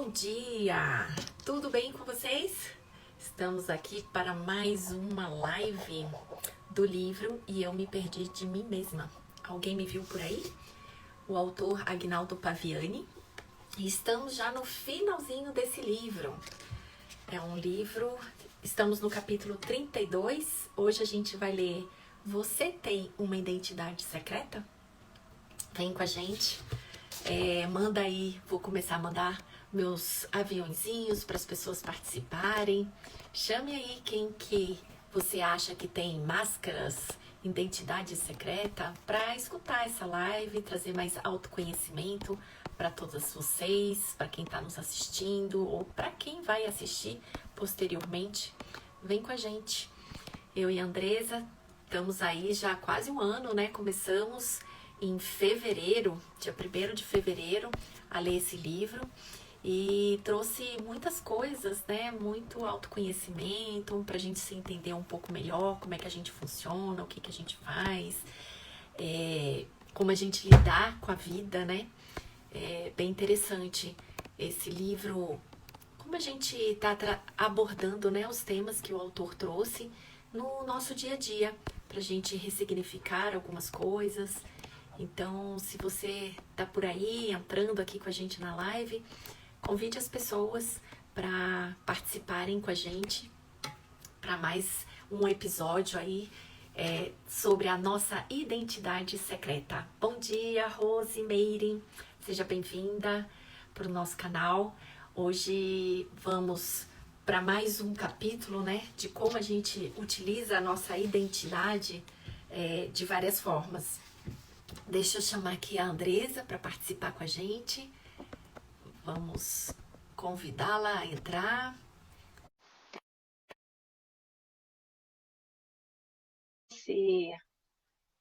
Bom dia! Tudo bem com vocês? Estamos aqui para mais uma live do livro E Eu Me Perdi de Mim Mesma. Alguém me viu por aí? O autor Agnaldo Paviani. E estamos já no finalzinho desse livro. É um livro, estamos no capítulo 32. Hoje a gente vai ler Você Tem Uma Identidade Secreta? Vem com a gente. Manda aí, vou começar a mandar meus aviãozinhos para as pessoas participarem. Chame aí quem que você acha que tem máscaras, identidade secreta, para escutar essa live, trazer mais autoconhecimento para todas vocês, para quem está nos assistindo ou para quem vai assistir posteriormente. Vem com a gente. Eu e a Andresa estamos aí já há quase um ano, né? Começamos em fevereiro, dia 1º de fevereiro, a ler esse livro e trouxe muitas coisas, né? Muito autoconhecimento para a gente se entender um pouco melhor, como é que a gente funciona, o que a gente faz, como a gente lidar com a vida, né? É bem interessante esse livro, como a gente está abordando, né, os temas que o autor trouxe no nosso dia a dia, para a gente ressignificar algumas coisas. Então, se você está por aí, entrando aqui com a gente na live, convide as pessoas para participarem com a gente para mais um episódio aí sobre a nossa identidade secreta. Bom dia, Rose Meire, seja bem-vinda para o nosso canal. Hoje vamos para mais um capítulo, né, de como a gente utiliza a nossa identidade de várias formas. Deixa eu chamar aqui a Andresa para participar com a gente. Vamos convidá-la a entrar.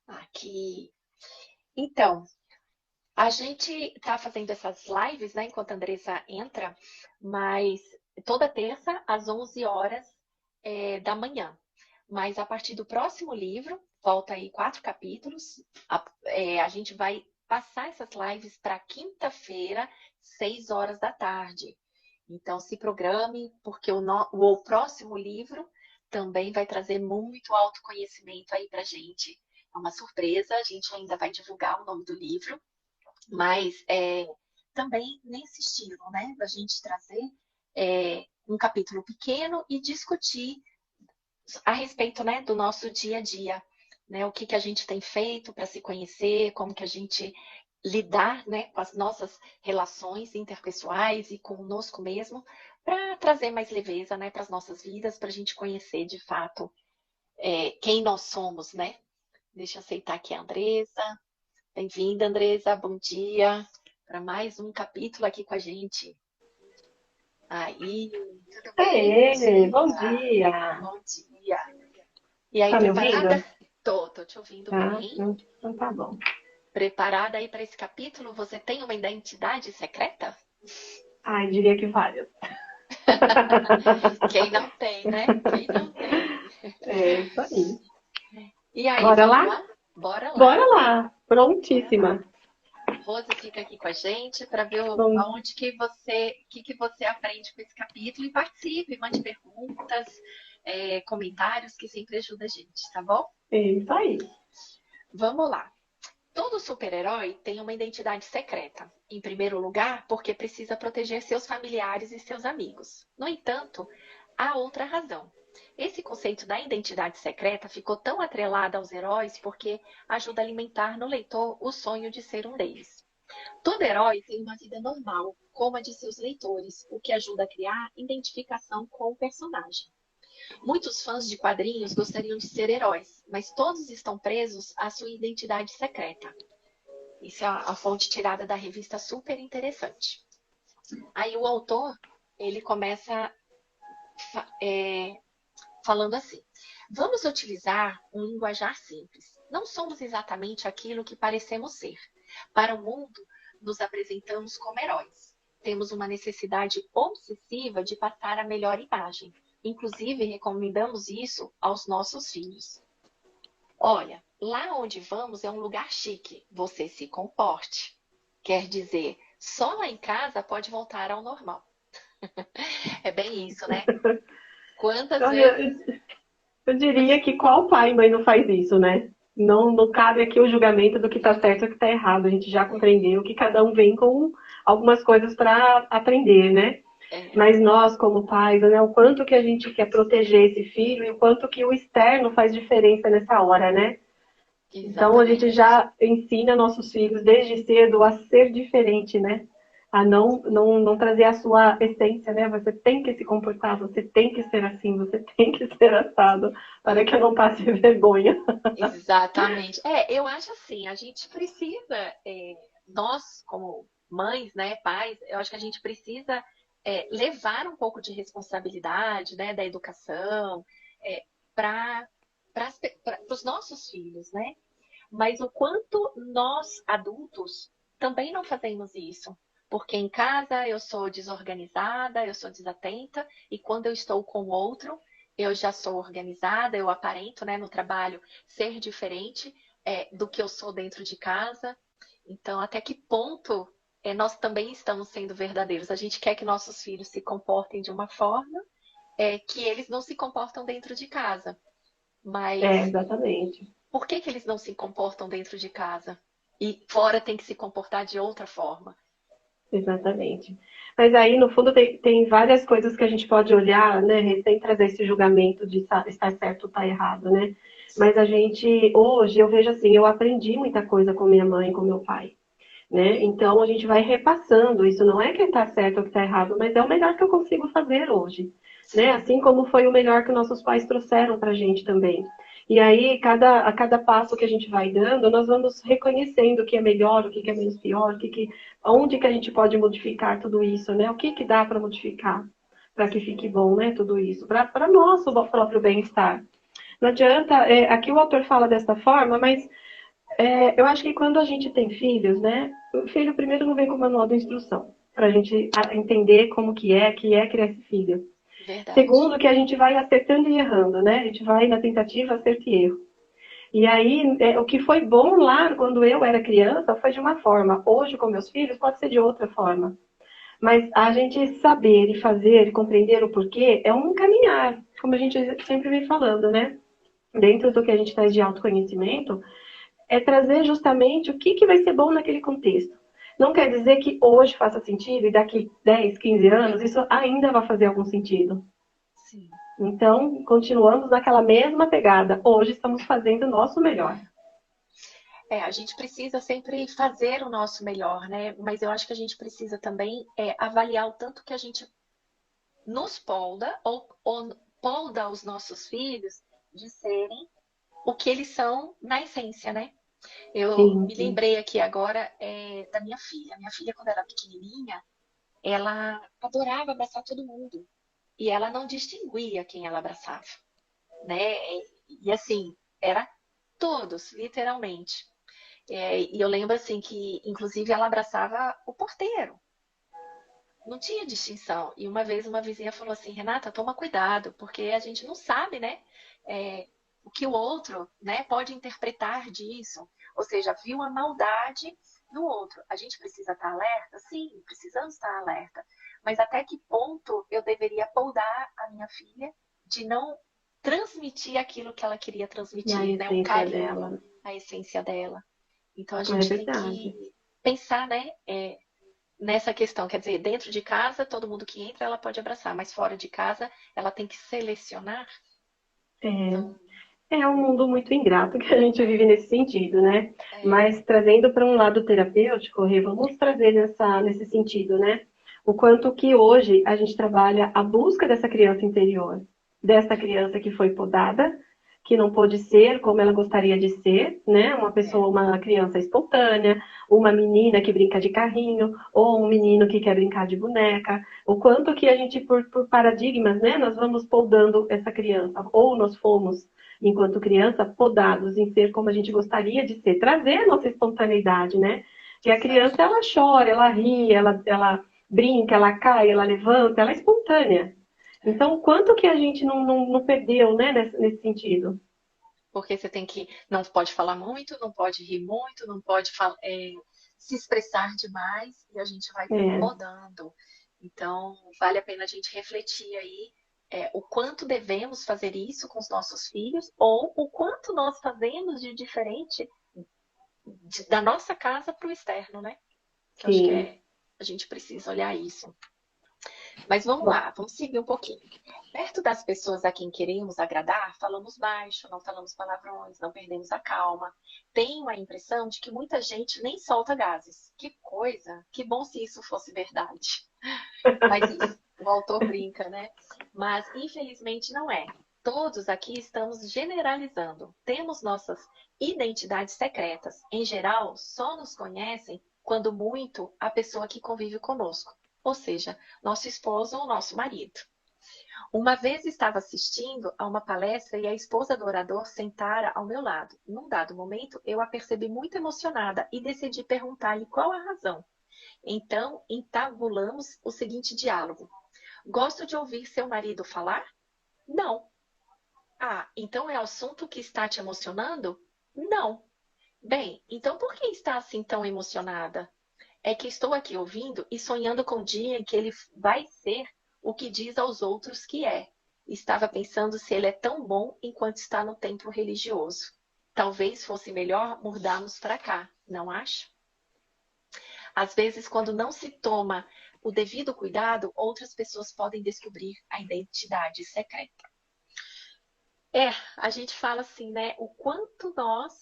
Aqui. Então, a gente está fazendo essas lives, né, enquanto a Andresa entra, mas toda terça às 11 horas da manhã. Mas a partir do próximo livro, volta aí 4 capítulos, a gente vai passar essas lives para quinta-feira, 6 horas da tarde. Então, se programe, porque o próximo livro também vai trazer muito autoconhecimento aí para a gente. É uma surpresa, a gente ainda vai divulgar o nome do livro, mas também nesse estilo, né? Da gente trazer um capítulo pequeno e discutir a respeito, né, do nosso dia a dia, né? O que a gente tem feito para se conhecer, como que a gente lidar, né, com as nossas relações interpessoais e conosco mesmo, para trazer mais leveza, né, para as nossas vidas, para a gente conhecer de fato quem nós somos, né? Deixa eu aceitar aqui a Andresa. Bem-vinda, Andresa, bom dia, para mais um capítulo aqui com a gente. Aí, tudo bem? Bom dia! Bom dia. E aí, Tá me ouvindo? preparada? Tô te ouvindo Tá? bem. Então tá bom. Preparada aí para esse capítulo? Você tem uma identidade secreta? Ai, diria que várias. Quem não tem, né? Quem não tem? É isso aí. E aí, Bora vamos lá? lá? Bora lá. Bora lá! Bora lá. Prontíssima. Rose fica aqui com a gente para ver Bom, aonde que você, que você aprende com esse capítulo e participe, mande perguntas, comentários que sempre ajuda a gente, tá bom? é isso aí. Vamos lá. Todo super-herói tem uma identidade secreta. Em primeiro lugar, porque precisa proteger seus familiares e seus amigos. No entanto, há outra razão. Esse conceito da identidade secreta ficou tão atrelado aos heróis porque ajuda a alimentar no leitor o sonho de ser um deles. Todo herói tem uma vida normal, como a de seus leitores, o que ajuda a criar identificação com o personagem. Muitos fãs de quadrinhos gostariam de ser heróis, mas todos estão presos à sua identidade secreta. Isso é a fonte tirada da revista Super Interessante. Aí o autor, ele começa falando assim: vamos utilizar um linguajar simples. Não somos exatamente aquilo que parecemos ser. Para o mundo, nos apresentamos como heróis. Temos uma necessidade obsessiva de passar a melhor imagem. Inclusive, recomendamos isso aos nossos filhos. Olha, lá onde vamos é um lugar chique. Você se comporte. Quer dizer, Só lá em casa pode voltar ao normal. É bem isso, né? Quantas Olha, vezes. eu diria que qual pai e mãe não faz isso, né? Não, não cabe aqui o julgamento do que está certo e o que está errado. A gente já compreendeu que cada um vem com algumas coisas para aprender, né? É, Mas nós, como pais, né, o quanto que a gente quer proteger esse filho e o quanto que o externo faz diferença nessa hora, né? Então a gente exatamente. já ensina nossos filhos desde cedo a ser diferente, né? A não trazer a sua essência, né? Você tem que se comportar, você tem que ser assim, você tem que ser assado, para que eu não passe vergonha. Exatamente. É, eu acho assim, a gente precisa, nós como mães, né, pais, eu acho que a gente precisa levar um pouco de responsabilidade, né, da educação, para os nossos filhos, né? Mas o quanto nós, adultos, também não fazemos isso. Porque em casa eu sou desorganizada, eu sou desatenta, e quando eu estou com o outro, eu já sou organizada, eu aparento, né, no trabalho ser diferente do que eu sou dentro de casa. Então, até que ponto nós também estamos sendo verdadeiros? A gente quer que nossos filhos se comportem de uma forma que eles não se comportam dentro de casa. É, Mas exatamente. por que que eles não se comportam dentro de casa? E fora tem que se comportar de outra forma. Exatamente. Mas aí, no fundo, tem várias coisas que a gente pode olhar, né, sem trazer esse julgamento de estar certo ou estar errado, né? Mas a gente, hoje, eu vejo assim, eu aprendi muita coisa com minha mãe, com meu pai, né? Então, a gente vai repassando. Isso não é que está certo ou que está errado, mas é o melhor que eu consigo fazer hoje, né? Sim, Assim como foi o melhor que nossos pais trouxeram para a gente também. E aí, a cada passo que a gente vai dando, nós vamos reconhecendo o que é melhor, o que é menos pior, onde que a gente pode modificar tudo isso, né? O que dá para modificar para que fique bom, né? Tudo isso, para nosso próprio bem-estar. Não adianta, aqui o autor fala dessa forma, mas eu acho que quando a gente tem filhos, né? O filho primeiro não vem com o manual de instrução, para a gente entender como que é criar esse filho. verdade. Segundo, que a gente vai acertando e errando, né? A gente vai na tentativa, acerto e erro. E aí, o que foi bom lá quando eu era criança foi de uma forma. Hoje, com meus filhos, pode ser de outra forma. Mas a gente saber e fazer e compreender o porquê é um caminhar, como a gente sempre vem falando, né? Dentro do que a gente traz de autoconhecimento, é trazer justamente o que vai ser bom naquele contexto. Não quer dizer que hoje faça sentido e daqui 10, 15 anos isso ainda vai fazer algum sentido. Sim. Então, continuamos naquela mesma pegada. Hoje estamos fazendo o nosso melhor. A gente precisa sempre fazer o nosso melhor, né? Mas eu acho que a gente precisa também avaliar o tanto que a gente nos polda ou polda os nossos filhos de serem o que eles são na essência, né? Eu Sim, me sim. lembrei aqui agora da minha filha. Minha filha, quando era pequenininha, ela adorava abraçar todo mundo. E ela não distinguia quem ela abraçava, né? E assim, era todos, literalmente. E eu lembro assim que, inclusive, ela abraçava o porteiro. Não tinha distinção. E uma vez uma vizinha falou assim, Renata, toma cuidado, porque a gente não sabe, né? é, o que o outro, né, pode interpretar disso. Ou seja, viu a maldade no outro. A gente precisa estar alerta? Sim, precisamos estar alerta. Mas até que ponto eu deveria poudar a minha filha de não transmitir aquilo que ela queria E a transmitir, né? O essência carinho, dela. a essência dela. Então a É gente tem verdade. que pensar, né, nessa questão. Quer dizer, dentro de casa, todo mundo que entra, ela pode abraçar, mas fora de casa, ela tem que selecionar. Então, É um mundo muito ingrato que a gente vive nesse sentido, né? é, Mas trazendo para um lado terapêutico, Rê, vamos trazer nesse sentido, né? O quanto que hoje a gente trabalha a busca dessa criança interior, dessa criança que foi podada, que não pôde ser como ela gostaria de ser, né? Uma é, pessoa, uma criança espontânea, uma menina que brinca de carrinho, ou um menino que quer brincar de boneca. O quanto que a gente, por paradigmas, né? Nós vamos podando essa criança, ou nós fomos enquanto criança, podados em ser como a gente gostaria de ser, trazer a nossa espontaneidade, né? Que a criança, ela exatamente. chora, ela ri, ela brinca, ela cai, ela levanta, ela é espontânea. É. Então, quanto que a gente não perdeu, né, nesse sentido? Porque você tem que, não pode falar muito, não pode rir muito, não pode se expressar demais e a gente vai se É, incomodando. Então, vale a pena a gente refletir aí o quanto devemos fazer isso com os nossos filhos ou o quanto nós fazemos de diferente da nossa casa para o externo, né? Que eu acho que sim. a gente precisa olhar isso. Mas vamos Bom, lá, vamos seguir um pouquinho. Perto das pessoas a quem queremos agradar, falamos baixo, não falamos palavrões, não perdemos a calma. Tenho a impressão de que muita gente nem solta gases. Que coisa! Que bom se isso fosse verdade. Mas isso, o autor brinca, né? Mas infelizmente não é. Todos aqui estamos generalizando. Temos nossas identidades secretas. Em geral, só nos conhecem, quando muito, a pessoa que convive conosco. Ou seja, nosso esposo ou nosso marido. Uma vez estava assistindo a uma palestra e a esposa do orador sentara ao meu lado. Num dado momento, eu a percebi muito emocionada e decidi perguntar-lhe qual a razão. Então, entabulamos o seguinte diálogo. Gosto de ouvir seu marido falar? Não. Ah, então é o assunto que está te emocionando? Não. Bem, então por que está assim tão emocionada? É que estou aqui ouvindo e sonhando com o dia em que ele vai ser o que diz aos outros que é. Estava pensando se ele é tão bom enquanto está no templo religioso. Talvez fosse melhor mudarmos para cá, não acha? Às vezes, quando não se toma o devido cuidado, outras pessoas podem descobrir a identidade secreta. A gente fala assim, né? O quanto nós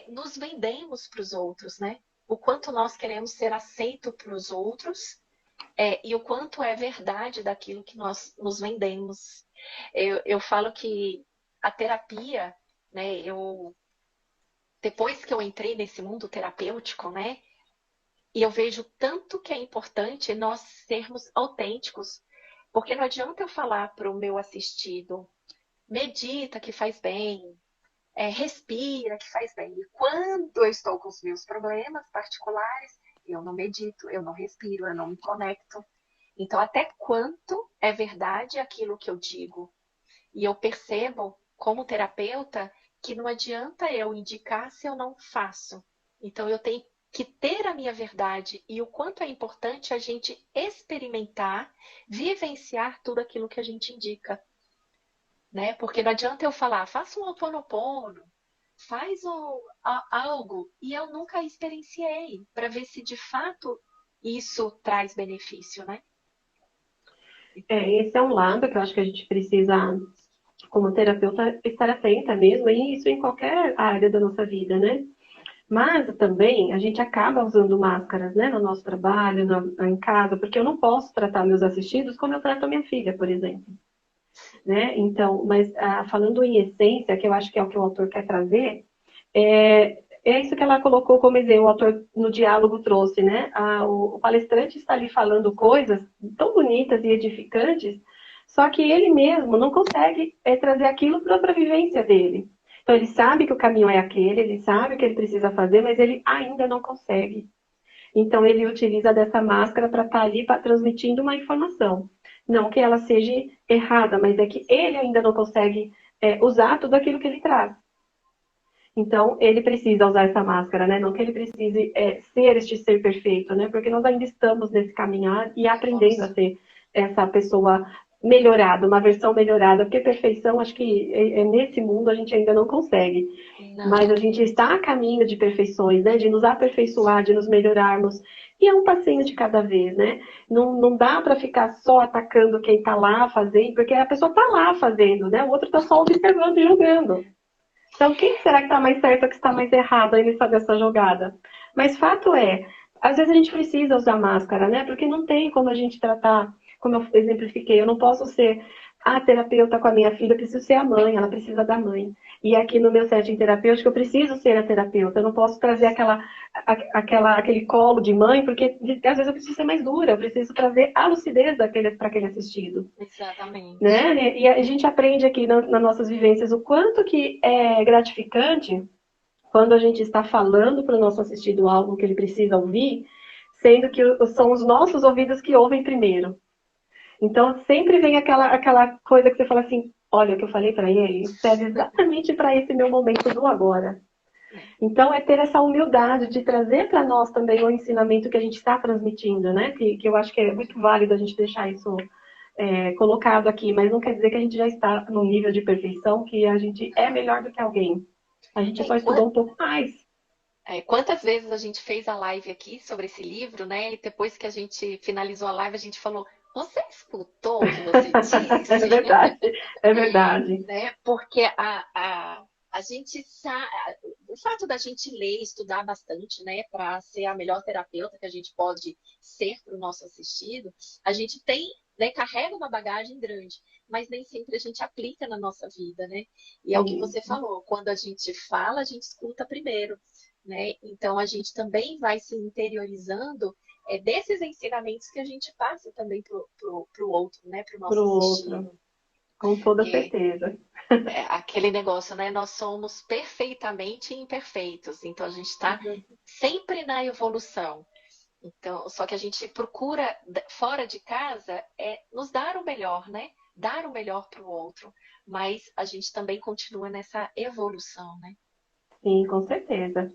nos vendemos para os outros, né? O quanto nós queremos ser aceito para os outros e o quanto é verdade daquilo que nós nos vendemos. Eu falo que a terapia, né? Depois que eu entrei nesse mundo terapêutico, né? E eu vejo tanto que é importante nós sermos autênticos, porque não adianta eu falar para o meu assistido, medita que faz bem, respira que faz bem. E quando eu estou com os meus problemas particulares, eu não medito, eu não respiro, eu não me conecto. Então, até quanto é verdade aquilo que eu digo? E eu percebo, como terapeuta, que não adianta eu indicar se eu não faço. Então, eu tenho que ter a minha verdade e o quanto é importante a gente experimentar, vivenciar tudo aquilo que a gente indica, né? Porque não adianta eu falar, faça um Ho'oponopono, faz algo, e eu nunca experienciei, para ver se de fato isso traz benefício, né? esse é um lado que eu acho que a gente precisa, como terapeuta, estar atenta mesmo, e isso em qualquer área da nossa vida, né? Mas também a gente acaba usando máscaras, né, no nosso trabalho, em casa, porque eu não posso tratar meus assistidos como eu trato a minha filha, por exemplo. Né? Então, mas falando em essência, que eu acho que é o que o autor quer trazer, é isso que ela colocou como exemplo, o autor no diálogo trouxe, né? O palestrante está ali falando coisas tão bonitas e edificantes, só que ele mesmo não consegue trazer aquilo para a vivência dele. Então ele sabe que o caminho é aquele, ele sabe o que ele precisa fazer, mas ele ainda não consegue. Então ele utiliza dessa máscara para estar ali transmitindo uma informação. Não que ela seja errada, mas é que ele ainda não consegue usar tudo aquilo que ele traz. Então, ele precisa usar essa máscara, né? Não que ele precise ser este ser perfeito, né? Porque nós ainda estamos nesse caminhar e aprendendo a Somos. ser essa pessoa melhorada, uma versão melhorada, porque perfeição, acho que nesse mundo a gente ainda não consegue. Mas Não. a gente está a caminho de perfeições, né? De nos aperfeiçoar, de nos melhorarmos. E é um passinho de cada vez, né? Não dá para ficar só atacando quem está lá fazendo, porque a pessoa está lá fazendo, né? O outro está só observando e julgando. Então, quem será que está mais certo ou que está mais errado aí nessa jogada? Mas fato é, às vezes a gente precisa usar máscara, né? Porque não tem como a gente tratar, como eu exemplifiquei, eu não posso ser a terapeuta com a minha filha, eu preciso ser a mãe, ela precisa da mãe. E aqui no meu setting terapêutico, eu preciso ser a terapeuta, eu não posso trazer aquele colo de mãe, porque às vezes eu preciso ser mais dura, eu preciso trazer a lucidez para aquele assistido. Exatamente. Né? E a gente aprende aqui nas nossas vivências o quanto que é gratificante quando a gente está falando para o nosso assistido algo que ele precisa ouvir, sendo que são os nossos ouvidos que ouvem primeiro. Então sempre vem aquela coisa que você fala assim, olha, o que eu falei para ele serve exatamente para esse meu momento do agora. É. Então, é ter essa humildade de trazer para nós também o ensinamento que a gente está transmitindo, né? Que eu acho que é muito válido a gente deixar isso colocado aqui, mas não quer dizer que a gente já está no nível de perfeição, que a gente é Não. melhor do que alguém. A gente É, só estudou um pouco mais. quantas vezes a gente fez a live aqui sobre esse livro, né? E depois que a gente finalizou a live, a gente falou: Você escutou o que você É disse? verdade, é verdade. Né? Porque a gente sabe, o fato da gente ler, estudar bastante, né, para ser a melhor terapeuta que a gente pode ser para o nosso assistido, a gente tem, né, carrega uma bagagem grande, mas nem sempre a gente aplica na nossa vida, né? E é o que você Isso, falou, quando a gente fala, a gente escuta primeiro, né? Então a gente também vai se interiorizando desses ensinamentos que a gente passa também para o outro, né, para o para nosso o outro, assistido. com toda Que certeza. aquele negócio, né? Nós somos perfeitamente imperfeitos, então a gente está sempre na evolução. Então, só que a gente procura fora de casa nos dar o melhor, né? Dar o melhor para o outro, mas a gente também continua nessa evolução, né? Sim, com certeza.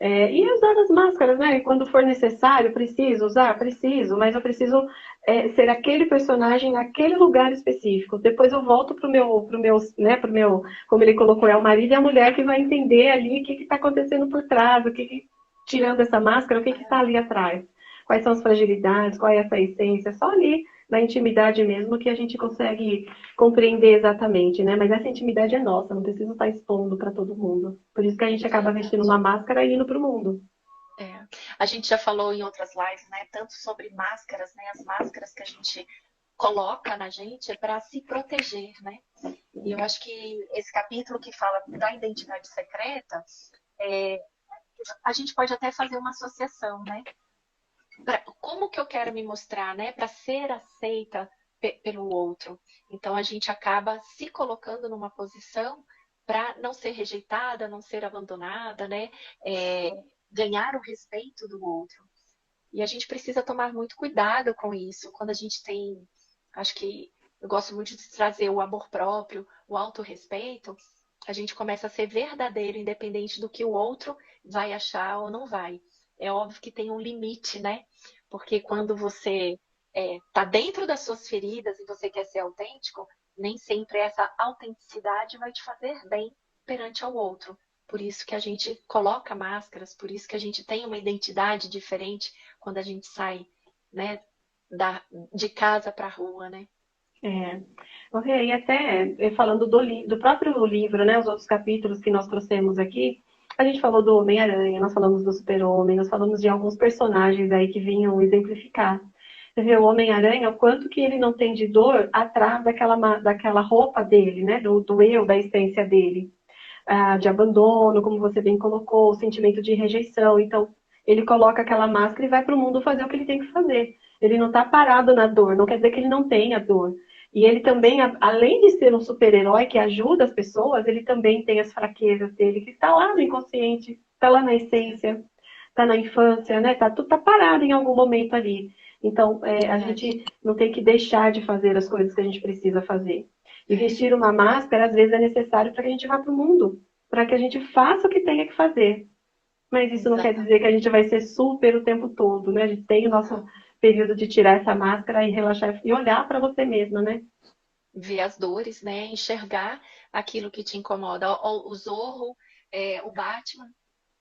E usar as máscaras, né? Quando for necessário, preciso usar? Preciso, mas eu preciso ser aquele personagem naquele lugar específico. Depois eu volto pro meu, como ele colocou, é o marido e a mulher que vai entender ali o que está acontecendo por trás, tirando essa máscara, o que está ali atrás. Quais são as fragilidades, qual é essa essência, só ali na intimidade mesmo que a gente consegue compreender exatamente, né? Mas essa intimidade é nossa, não precisa estar expondo para todo mundo. Por isso que a gente acaba vestindo Verdade. uma máscara e indo para o mundo. É. A gente já falou em outras lives, né? Tanto sobre máscaras, né? As máscaras que a gente coloca na gente é para se proteger, né? E eu acho que esse capítulo que fala da identidade secreta, é, a gente pode até fazer uma associação, né? Como que eu quero me mostrar, né? Para ser aceita pelo outro. Então a gente acaba se colocando numa posição para não ser rejeitada, não ser abandonada, né? É, ganhar o respeito do outro. E a gente precisa tomar muito cuidado com isso. Quando a gente tem, acho que eu gosto muito de trazer o amor próprio, o autorrespeito, a gente começa a ser verdadeiro, independente do que o outro vai achar ou não vai. É óbvio que tem um limite, né? Porque quando você está dentro das suas feridas e você quer ser autêntico, nem sempre essa autenticidade vai te fazer bem perante ao outro. Por isso que a gente coloca máscaras, por isso que a gente tem uma identidade diferente quando a gente sai, né, de casa para a rua, né? É. E até falando do próprio livro, né, os outros capítulos que nós trouxemos aqui, a gente falou do Homem-Aranha, nós falamos do Super-Homem, nós falamos de alguns personagens aí que vinham exemplificar. Você vê o Homem-Aranha, o quanto que ele não tem de dor atrás daquela roupa dele, né, do eu, da essência dele. De abandono, como você bem colocou, o sentimento de rejeição. Então, ele coloca aquela máscara e vai para o mundo fazer o que ele tem que fazer. Ele não está parado na dor, não quer dizer que ele não tenha dor. E ele também, além de ser um super-herói que ajuda as pessoas, ele também tem as fraquezas dele, que está lá no inconsciente, está lá na essência, está na infância, né? Tudo tá parado em algum momento ali. Então, a Verdade. gente não tem que deixar de fazer as coisas que a gente precisa fazer. E É, vestir uma máscara, às vezes, é necessário para que a gente vá para o mundo, para que a gente faça o que tenha que fazer. Mas isso não quer dizer que a exatamente. gente vai ser super o tempo todo, né? A gente tem o nosso Não. período de tirar essa máscara e relaxar e olhar para você mesma, né? Ver as dores, né? Enxergar aquilo que te incomoda. O Zorro, o Batman,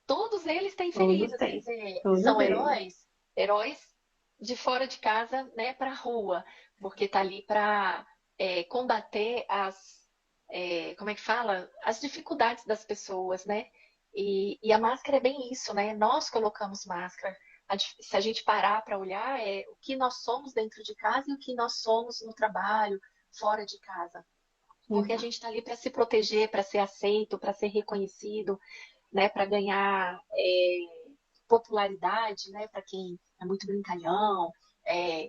todos eles têm Todos feridas, quer têm. dizer, Todos são eles. heróis de fora de casa, né, para a rua, porque tá ali para combater como é que fala? As dificuldades das pessoas, né? E a máscara é bem isso, né? Nós colocamos máscara. Se a gente parar para olhar, é o que nós somos dentro de casa e o que nós somos no trabalho, fora de casa. Porque a Exato. gente está ali para se proteger, para ser aceito, para ser reconhecido, né, para ganhar popularidade, né, para quem é muito brincalhão. É,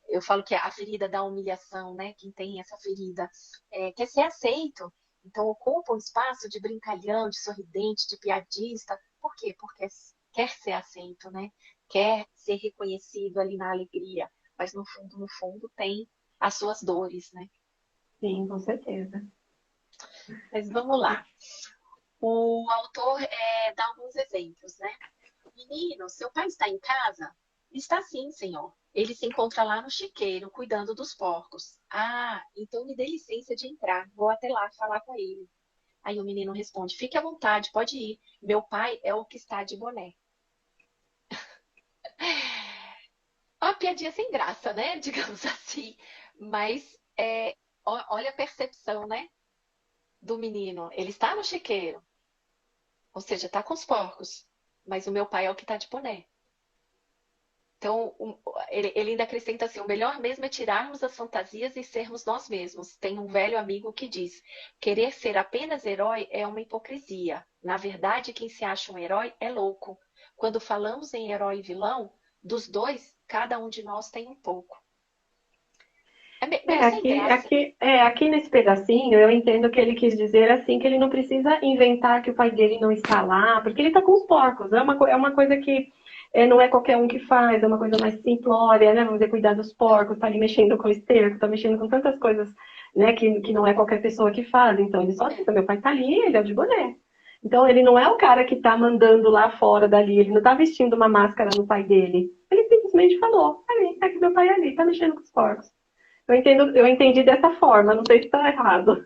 eu falo que é a ferida da humilhação, né, quem tem essa ferida quer ser aceito. Então ocupa um espaço de brincalhão, de sorridente, de piadista. Por quê? Porque quer ser aceito, né? Quer ser reconhecido ali na alegria, mas no fundo tem as suas dores, né? Sim, com certeza. Mas vamos lá. O autor dá alguns exemplos, né? Menino, seu pai está em casa? Está sim, senhor. Ele se encontra lá no chiqueiro, cuidando dos porcos. Ah, então me dê licença de entrar. Vou até lá falar com ele. Aí o menino responde: fique à vontade, pode ir. Meu pai é o que está de boné. Uma piadinha sem graça, né? Digamos assim. Mas olha a percepção, né? Do menino. Ele está no chiqueiro, ou seja, está com os porcos. Mas o meu pai é o que está de boné. Então, ele ainda acrescenta assim: o melhor mesmo é tirarmos as fantasias e sermos nós mesmos. Tem um velho amigo que diz: querer ser apenas herói é uma hipocrisia. Na verdade, quem se acha um herói é louco. Quando falamos em herói e vilão, dos dois, cada um de nós tem um pouco. É meio sem graça. Aqui nesse pedacinho, eu entendo que ele quis dizer assim, que ele não precisa inventar que o pai dele não está lá, porque ele está com os porcos. É uma coisa que não é qualquer um que faz, é uma coisa mais simplória, né? Vamos dizer, cuidar dos porcos, tá ali mexendo com esterco, tá mexendo com tantas coisas, né? Que não é qualquer pessoa que faz. Então ele só diz, meu pai tá ali, ele é o de boné. Então ele não é o cara que tá mandando lá fora dali, ele não tá vestindo uma máscara no pai dele. Ele simplesmente falou, ali, é que meu pai é ali, tá mexendo com os porcos. Eu entendi dessa forma, não sei se está errado.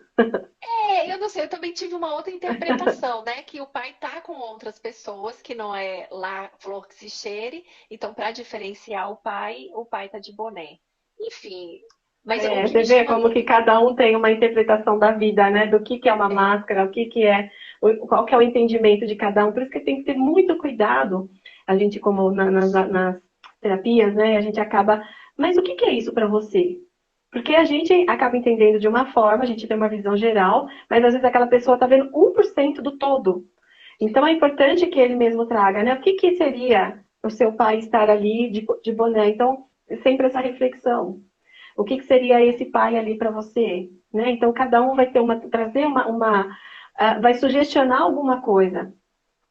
Eu não sei, eu também tive uma outra interpretação, né? Que o pai tá com outras pessoas, que não é lá flor que se cheire, então para diferenciar o pai tá de boné. Enfim, mas o que Você me vê chama. como que cada um tem uma interpretação da vida, né? Do que é uma É, máscara, qual que é o entendimento de cada um. Por isso que tem que ter muito cuidado. A gente, como nas terapias, né? A gente acaba. Mas o que é isso para você? Porque a gente acaba entendendo de uma forma, a gente tem uma visão geral, mas às vezes aquela pessoa está vendo 1% do todo. Então é importante que ele mesmo traga, né? O que seria o seu pai estar ali de boné? Então, sempre essa reflexão. O que seria esse pai ali para você? Né? Então, cada um vai ter trazer vai sugestionar alguma coisa.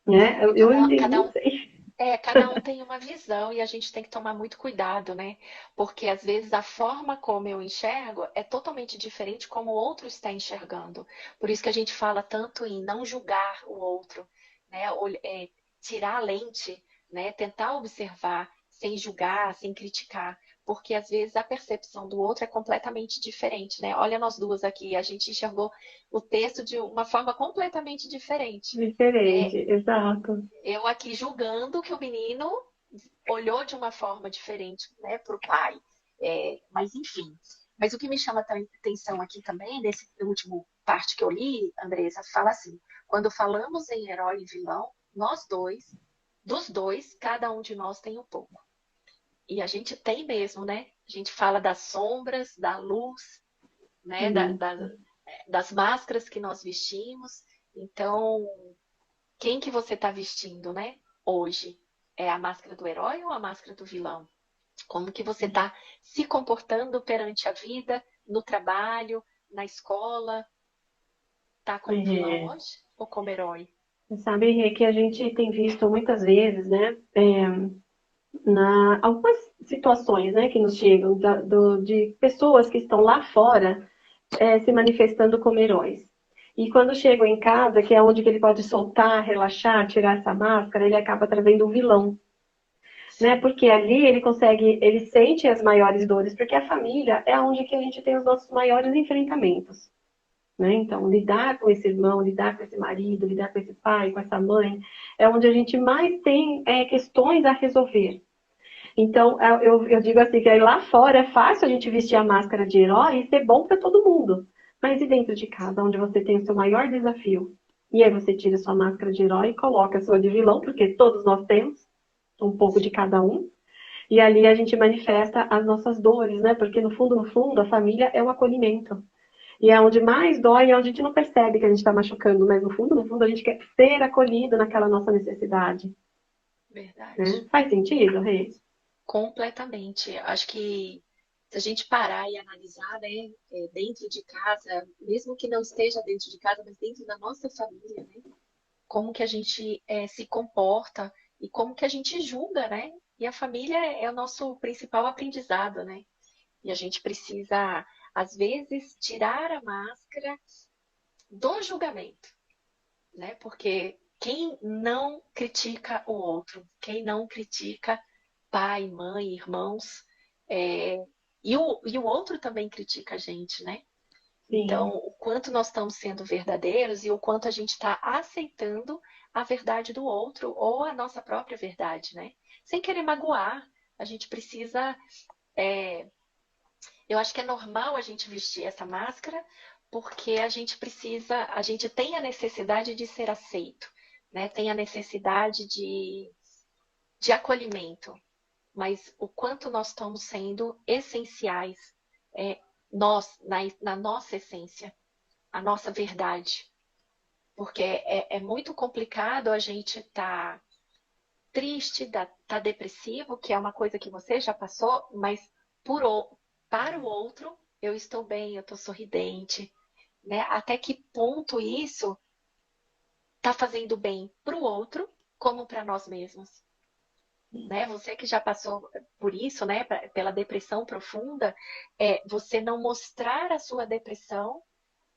Né? Eu entendi, cada não um sei. cada um tem uma visão e a gente tem que tomar muito cuidado, né? Porque às vezes a forma como eu enxergo é totalmente diferente como o outro está enxergando. Por isso que a gente fala tanto em não julgar o outro, né? Tirar a lente, né? Tentar observar sem julgar, sem criticar. Porque às vezes a percepção do outro é completamente diferente, né? Olha nós duas aqui, a gente enxergou o texto de uma forma completamente diferente, né? Diferente, exato. Eu aqui julgando que o menino olhou de uma forma diferente, né, para o pai. Mas enfim. Mas o que me chama a atenção aqui também, nesse último parte que eu li, Andressa, fala assim: quando falamos em herói e vilão, nós dois, dos dois, cada um de nós tem um pouco. E a gente tem mesmo, né? A gente fala das sombras, da luz, né? Das máscaras que nós vestimos. Então, quem que você está vestindo, né? Hoje é a máscara do herói ou a máscara do vilão? Como que você está se comportando perante a vida, no trabalho, na escola? Tá como vilão É, hoje ou como herói? sabe, Rê, que a gente tem visto muitas vezes, né? Algumas situações, né, que nos chegam de pessoas que estão lá fora se manifestando como heróis. E quando chegam em casa, que é onde que ele pode soltar, relaxar, tirar essa máscara, ele acaba trazendo um vilão, né? Sim, Porque ali ele sente as maiores dores, porque a família é onde que a gente tem os nossos maiores enfrentamentos, né? Então, lidar com esse irmão, lidar com esse marido, lidar com esse pai, com essa mãe, é onde a gente mais tem questões a resolver. Então, eu digo assim, que aí lá fora é fácil a gente vestir a máscara de herói e ser bom para todo mundo. Mas e dentro de casa, onde você tem o seu maior desafio? E aí você tira sua máscara de herói e coloca a sua de vilão, porque todos nós temos um pouco de sim. cada um. E ali a gente manifesta as nossas dores, né? Porque no fundo, a família é um acolhimento. E é onde mais dói, é onde a gente não percebe que a gente está machucando, mas no fundo, a gente quer ser acolhido naquela nossa necessidade. Verdade. Né? Faz sentido, Rei? Completamente. Acho que se a gente parar e analisar, né, dentro de casa, mesmo que não esteja dentro de casa, mas dentro da nossa família, né? Como que a gente se comporta e como que a gente julga, né? E a família é o nosso principal aprendizado, né? E a gente precisa, às vezes, tirar a máscara do julgamento, né? Porque quem não critica o outro, quem não critica pai, mãe, irmãos, é, e o outro também critica a gente, né? Então, Sim, o quanto nós estamos sendo verdadeiros e o quanto a gente está aceitando a verdade do outro ou a nossa própria verdade, né? Sem querer magoar, a gente precisa. é, eu acho que é normal a gente vestir essa máscara porque a gente precisa, a gente tem a necessidade de ser aceito, né? Tem a necessidade de acolhimento, mas o quanto nós estamos sendo essenciais, é, nós, na nossa essência, a nossa verdade. Porque é muito complicado a gente estar triste, tá depressivo, que é uma coisa que você já passou, mas por, para o outro eu estou bem, eu estou sorridente, né? Até que ponto isso está fazendo bem para o outro, como para nós mesmos, né? Você que já passou por isso, né? Pela depressão profunda, você não mostrar a sua depressão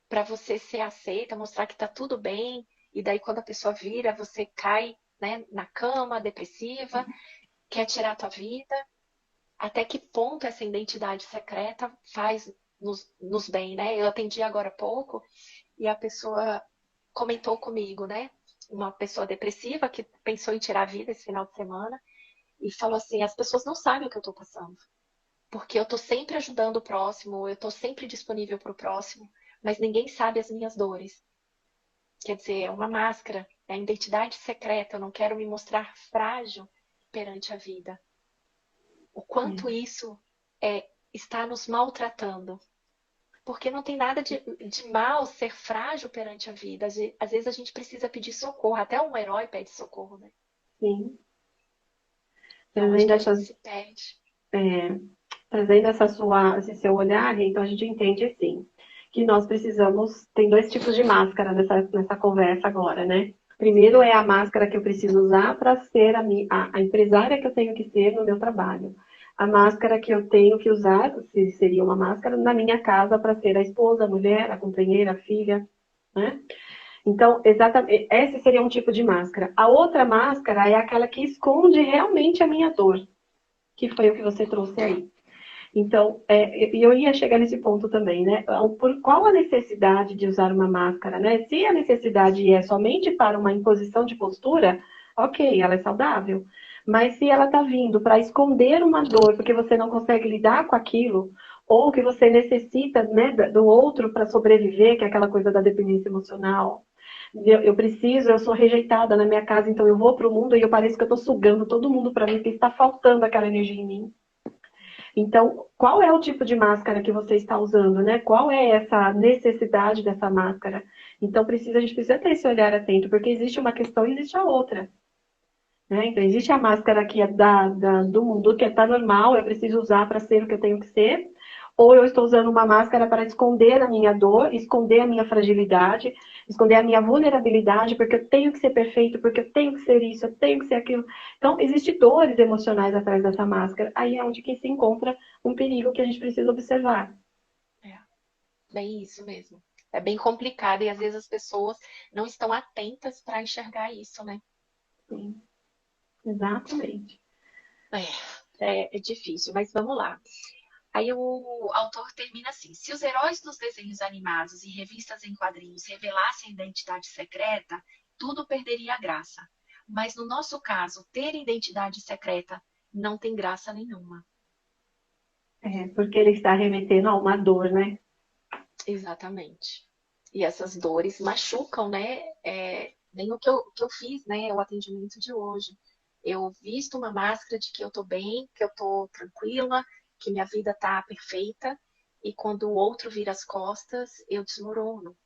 para você ser aceita, mostrar que está tudo bem, e daí quando a pessoa vira, você cai, né, na cama, depressiva, quer tirar a tua vida. Até que ponto essa identidade secreta faz nos bem, né? Eu atendi agora há pouco e a pessoa comentou comigo, né? Uma pessoa depressiva que pensou em tirar a vida esse final de semana e falou assim: as pessoas não sabem o que eu estou passando, porque eu estou sempre ajudando o próximo, eu estou sempre disponível para o próximo, mas ninguém sabe as minhas dores. Quer dizer, é uma máscara, é a identidade secreta, eu não quero me mostrar frágil perante a vida. O quanto é, isso está nos maltratando. Porque não tem nada de mal ser frágil perante a vida. Às vezes a gente precisa pedir socorro, até um herói pede socorro, né? sim. Então acho Trazendo que a gente essas, se perde. é, trazendo esse seu olhar, então a gente entende assim, que nós precisamos, tem dois tipos de máscara nessa conversa agora, né? Primeiro é a máscara que eu preciso usar para ser a empresária que eu tenho que ser no meu trabalho. A máscara que eu tenho que usar, se seria uma máscara, na minha casa para ser a esposa, a mulher, a companheira, a filha, né? Então, exatamente, esse seria um tipo de máscara. A outra máscara é aquela que esconde realmente a minha dor, que foi o que você trouxe aí. Então, eu ia chegar nesse ponto também, né? Por qual a necessidade de usar uma máscara, né? Se a necessidade é somente para uma imposição de postura, ok, ela é saudável. Mas se ela está vindo para esconder uma dor, porque você não consegue lidar com aquilo, ou que você necessita, né, do outro para sobreviver, que é aquela coisa da dependência emocional. Eu sou rejeitada na minha casa, então eu vou para o mundo e eu pareço que eu estou sugando todo mundo para mim, porque está faltando aquela energia em mim. Então, qual é o tipo de máscara que você está usando, né? Qual é essa necessidade dessa máscara? Então, a gente precisa ter esse olhar atento, porque existe uma questão e existe a outra. Né? Então, existe a máscara que é do mundo, que está normal, eu preciso usar para ser o que eu tenho que ser, ou eu estou usando uma máscara para esconder a minha dor, esconder a minha fragilidade, esconder a minha vulnerabilidade, porque eu tenho que ser perfeito, porque eu tenho que ser isso, eu tenho que ser aquilo. Então, existem dores emocionais atrás dessa máscara. Aí é onde que se encontra um perigo que a gente precisa observar. É, bem isso mesmo. É bem complicado e às vezes as pessoas não estão atentas para enxergar isso, né? Sim, exatamente. É difícil, mas vamos lá. Aí o autor termina assim: se os heróis dos desenhos animados e revistas em quadrinhos revelassem a identidade secreta, tudo perderia a graça. Mas no nosso caso, ter identidade secreta não tem graça nenhuma. É, porque ele está remetendo a uma dor, né? Exatamente. E essas dores machucam, né? Nem o que eu fiz, né? O atendimento de hoje. Eu visto uma máscara de que eu tô bem, que eu tô tranquila, que minha vida tá perfeita, e quando o outro vira as costas, eu desmorono,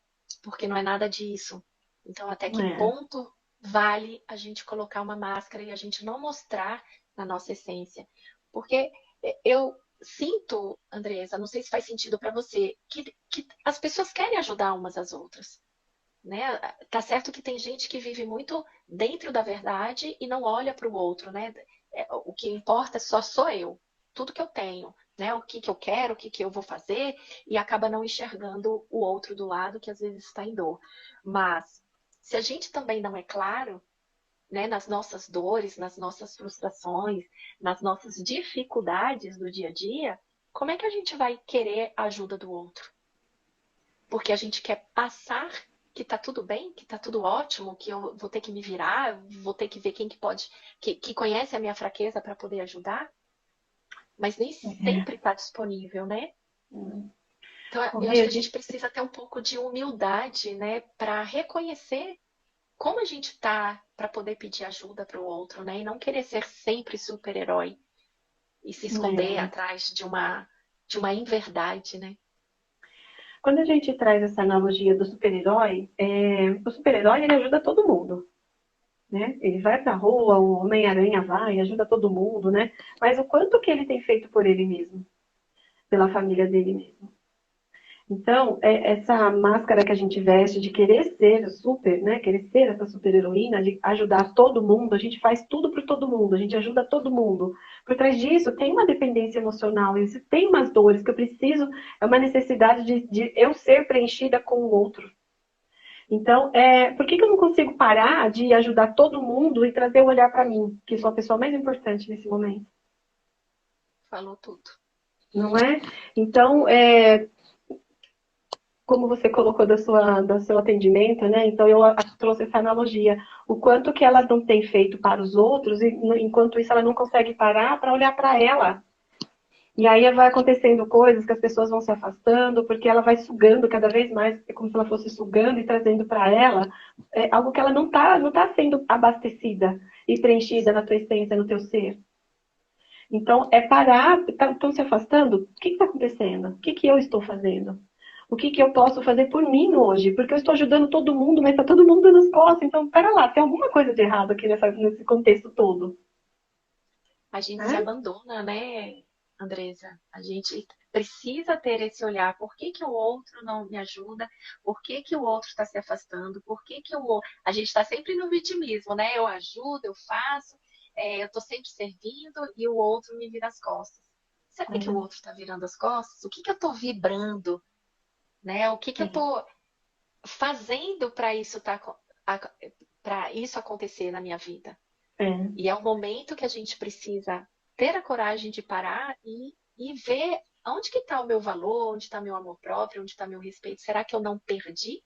porque não é nada disso. Então, até que É, ponto vale a gente colocar uma máscara e a gente não mostrar na nossa essência? Porque eu sinto, Andresa, não sei se faz sentido para você, que as pessoas querem ajudar umas às outras. Né? Tá certo que tem gente que vive muito dentro da verdade e não olha para o outro, né? O que importa só sou eu, tudo que eu tenho, né? O que eu quero, o que eu vou fazer, e acaba não enxergando o outro do lado que às vezes está em dor. Mas Se a gente também não é claro, né, nas nossas dores, nas nossas frustrações, nas nossas dificuldades do dia a dia, como é que a gente vai querer a ajuda do outro? Porque a gente quer passar que tá tudo bem, que tá tudo ótimo, que eu vou ter que me virar, vou ter que ver quem que pode, que conhece a minha fraqueza para poder ajudar, mas nem É. sempre está disponível, né? Então, eu acho Correia que a de... gente precisa ter um pouco de humildade, né, para reconhecer como a gente tá para poder pedir ajuda para o outro, né? E não querer ser sempre super-herói e se esconder é. atrás de uma inverdade, né? Quando a gente traz essa analogia do super-herói, o super-herói ele ajuda todo mundo, né? Ele vai pra rua, o Homem-Aranha vai, ajuda todo mundo, né? Mas o quanto que ele tem feito por ele mesmo, pela família dele mesmo? Então, essa máscara que a gente veste de querer ser super, né? Querer ser essa super heroína, de ajudar todo mundo, a gente faz tudo para todo mundo, a gente ajuda todo mundo. Por trás disso tem uma dependência emocional, isso tem umas dores que eu preciso, é uma necessidade de eu ser preenchida com o outro. Então, por que eu não consigo parar de ajudar todo mundo e trazer o olhar para mim, que sou a pessoa mais importante nesse momento? Falou tudo. Não é? Então, como você colocou do seu atendimento, né? Então eu trouxe essa analogia. O quanto que ela não tem feito para os outros, e enquanto isso ela não consegue parar para olhar para ela. E aí vai acontecendo coisas que as pessoas vão se afastando, porque ela vai sugando cada vez mais, é como se ela fosse sugando e trazendo para ela algo que ela não tá sendo abastecida e preenchida na tua essência, no teu ser. Então, é parar, estão se afastando? O que está acontecendo? O que eu estou fazendo? O que eu posso fazer por mim hoje? Porque eu estou ajudando todo mundo, mas está todo mundo dando as costas. Então, pera lá, tem alguma coisa de errado aqui nesse contexto todo. A gente se Né? abandona, né, Andresa? A gente precisa ter esse olhar. Por que que o outro não me ajuda? Por que que o outro está se afastando? Por que que a gente está sempre no vitimismo, né? Eu ajudo, eu faço, eu estou sempre servindo e o outro me vira as costas. Será que o outro está virando as costas? O que que eu estou vibrando, né? O que que eu estou fazendo para isso acontecer na minha vida? É, E é o momento que a gente precisa ter a coragem de parar e ver onde que está o meu valor, onde está meu amor próprio, onde está meu respeito. Será que eu não perdi?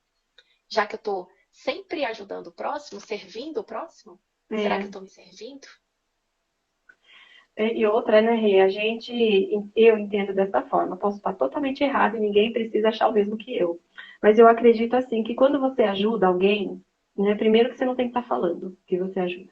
Já que eu estou sempre ajudando o próximo, servindo o próximo? Será que eu é. estou me servindo? E outra, né, Rê? Eu entendo dessa forma. Posso estar totalmente errado e ninguém precisa achar o mesmo que eu. Mas eu acredito assim que quando você ajuda alguém, né, primeiro que você não tem que estar falando que você ajuda.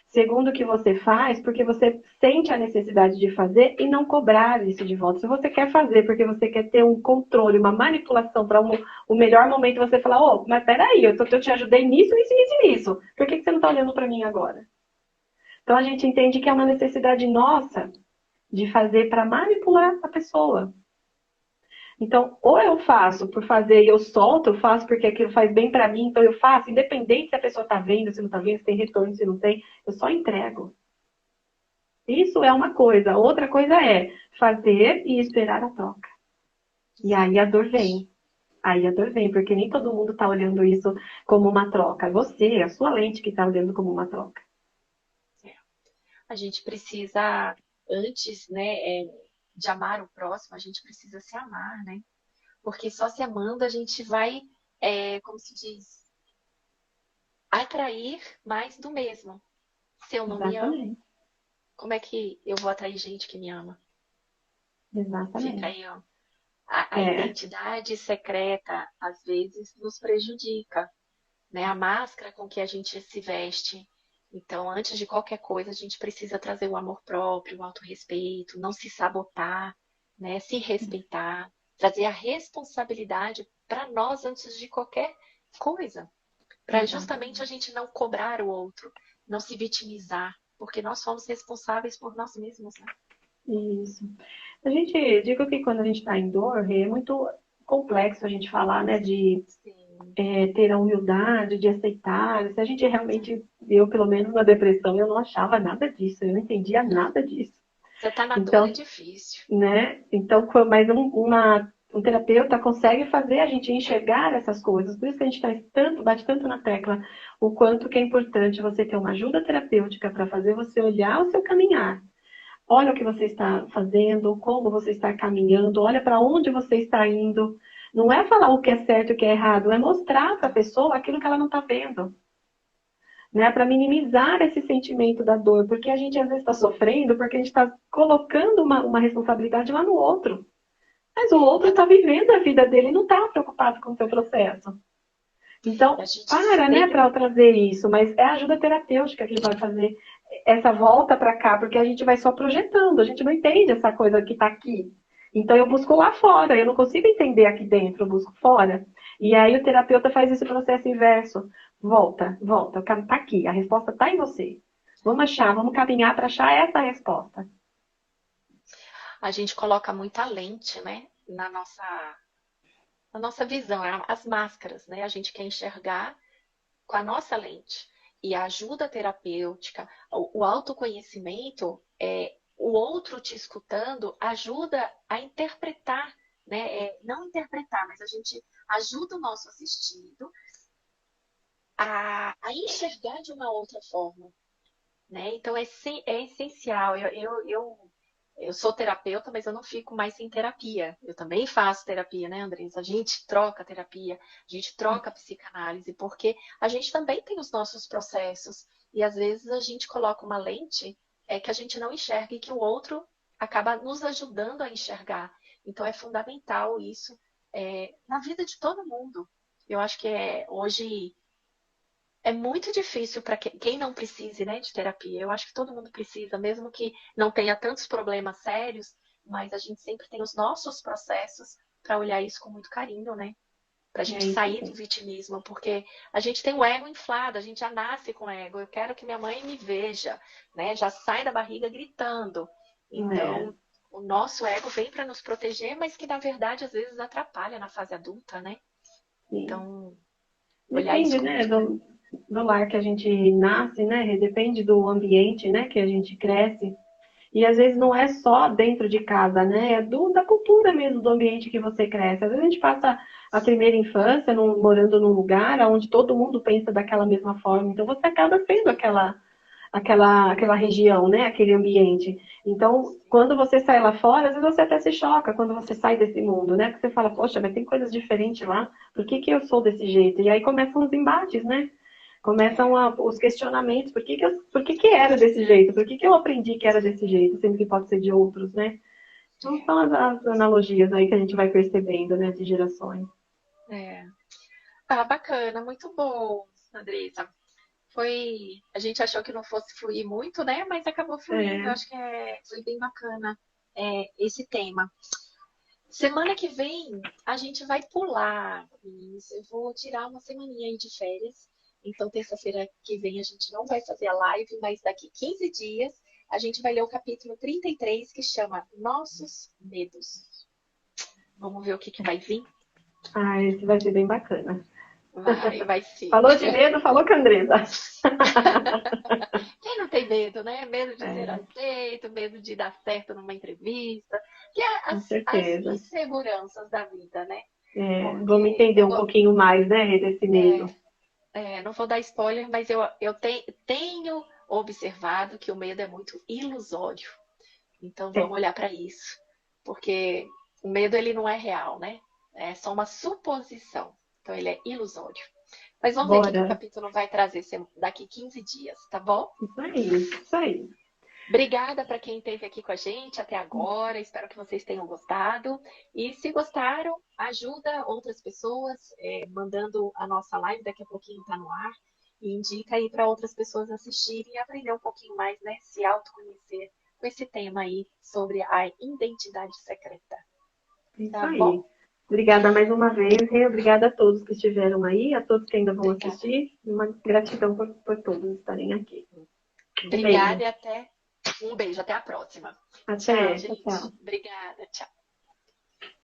Segundo, que você faz porque você sente a necessidade de fazer e não cobrar isso de volta. Se você quer fazer porque você quer ter um controle, uma manipulação para o melhor momento, você fala, mas peraí, eu te ajudei nisso, nisso, nisso, nisso. Por que você não está olhando para mim agora? Então a gente entende que é uma necessidade nossa de fazer para manipular a pessoa. Então, ou eu faço por fazer e eu solto, eu faço porque aquilo faz bem para mim, então eu faço, independente se a pessoa está vendo, se não está vendo, se tem retorno, se não tem, eu só entrego. Isso é uma coisa. Outra coisa é fazer e esperar a troca. E aí a dor Exatamente. vem. Aí a dor vem, porque nem todo mundo está olhando isso como uma troca. Você, a sua lente que está olhando como uma troca. É. A gente precisa, antes, né, de amar o próximo, a gente precisa se amar, né? Porque só se amando a gente vai, como se diz, atrair mais do mesmo. Se eu não me amo, Exatamente. como é que eu vou atrair gente que me ama? Fica Exatamente. aí, ó. A É, identidade secreta, às vezes, nos prejudica, né? A máscara com que a gente se veste. Então, antes de qualquer coisa, a gente precisa trazer o amor próprio, o autorrespeito, não se sabotar, né? Se respeitar, trazer a responsabilidade para nós antes de qualquer coisa, para justamente a exatamente. gente não cobrar o outro, não se vitimizar, porque nós somos responsáveis por nós mesmos, né? Isso. A gente, digo que quando a gente está em dor, é muito complexo a gente falar, né, de Sim, ter a humildade, de aceitar. Se a gente realmente, eu pelo menos na depressão, eu não achava nada disso, eu não entendia não. nada disso. Você tá na dor é Então, difícil. né, então, mas Um terapeuta consegue fazer a gente enxergar essas coisas. Por isso que a gente bate tanto na tecla o quanto que é importante você ter uma ajuda terapêutica para fazer você olhar o seu caminhar. Olha o que você está fazendo, como você está caminhando, olha para onde você está indo. Não é falar o que é certo e o que é errado, é mostrar para a pessoa aquilo que ela não está vendo. Né, para minimizar esse sentimento da dor, porque a gente às vezes está sofrendo, porque a gente está colocando uma responsabilidade lá no outro. Mas o outro está vivendo a vida dele e não está preocupado com o seu processo. Então, né, para trazer isso, mas é a ajuda terapêutica que vai fazer essa volta para cá, porque a gente vai só projetando, a gente não entende essa coisa que está aqui. Então, eu busco lá fora, eu não consigo entender aqui dentro, eu busco fora. E aí o terapeuta faz esse processo inverso. Volta, está aqui, a resposta está em você. Vamos caminhar para achar essa resposta. A gente coloca muita lente, né, na nossa visão, as máscaras, né? A gente quer enxergar com a nossa lente. E a ajuda terapêutica, o autoconhecimento, o outro te escutando ajuda a interpretar, né? Não interpretar, mas a gente ajuda o nosso assistido a enxergar de uma outra forma, né? Então é essencial. Eu sou terapeuta, mas eu não fico mais sem terapia. Eu também faço terapia, né, Andressa? A gente troca terapia, a gente troca psicanálise, porque a gente também tem os nossos processos. E às vezes a gente coloca uma lente que a gente não enxerga e que o outro acaba nos ajudando a enxergar. Então é fundamental isso na vida de todo mundo. Eu acho que hoje é muito difícil para quem não precise, né, de terapia. Eu acho que todo mundo precisa, mesmo que não tenha tantos problemas sérios, mas a gente sempre tem os nossos processos para olhar isso com muito carinho, né? Para a gente sair do vitimismo, porque a gente tem o ego inflado, a gente já nasce com ego. Eu quero que minha mãe me veja, né? Já sai da barriga gritando. Então, o nosso ego vem para nos proteger, mas que na verdade às vezes atrapalha na fase adulta, né? Sim. Então, olhar isso né, do lar que a gente nasce, né? Depende do ambiente, né, que a gente cresce. E às vezes não é só dentro de casa, né? É da cultura mesmo, do ambiente que você cresce. Às vezes a gente passa a primeira infância morando num lugar onde todo mundo pensa daquela mesma forma. Então você acaba sendo aquela região, né? Aquele ambiente. Então, quando você sai lá fora, às vezes você até se choca quando você sai desse mundo, né? Porque você fala, poxa, mas tem coisas diferentes lá. Por que eu sou desse jeito? E aí começam os embates, né? Começam os questionamentos. Por que era desse jeito? Por que eu aprendi que era desse jeito, sendo que pode ser de outros, né? Então, são as analogias aí que a gente vai percebendo, né? De gerações. Bacana, muito bom, Andressa. A gente achou que não fosse fluir muito, né? Mas acabou fluindo. Eu acho que foi bem bacana esse tema. Semana que vem a gente vai pular isso. Eu vou tirar uma semaninha aí de férias. Então, terça-feira que vem a gente não vai fazer a live, mas daqui 15 dias a gente vai ler o capítulo 33, que chama Nossos Medos. Vamos ver o que vai vir? Esse vai ser bem bacana. Vai sim. Falou de medo, falou com a Andressa. Quem não tem medo, né? Medo de ser aceito, medo de dar certo numa entrevista. Que é as inseguranças da vida, né? Vamos entender um pouquinho mais, né, desse medo. Não vou dar spoiler, mas eu tenho observado que o medo é muito ilusório. Então vamos olhar para isso. Porque o medo ele não é real, né? É só uma suposição. Então ele é ilusório. Mas vamos ver o que o capítulo vai trazer daqui 15 dias, tá bom? Isso aí. Obrigada para quem esteve aqui com a gente até agora. Espero que vocês tenham gostado. E se gostaram, ajuda outras pessoas, mandando a nossa live, daqui a pouquinho está no ar. E indica aí para outras pessoas assistirem e aprender um pouquinho mais, né? Se autoconhecer com esse tema aí sobre a identidade secreta. Tá bom? Obrigada mais uma vez, obrigada a todos que estiveram aí, a todos que ainda vão assistir. Uma gratidão por todos estarem aqui. Obrigada e um beijo, até a próxima. Até, tchau, gente. Tchau. Obrigada, tchau.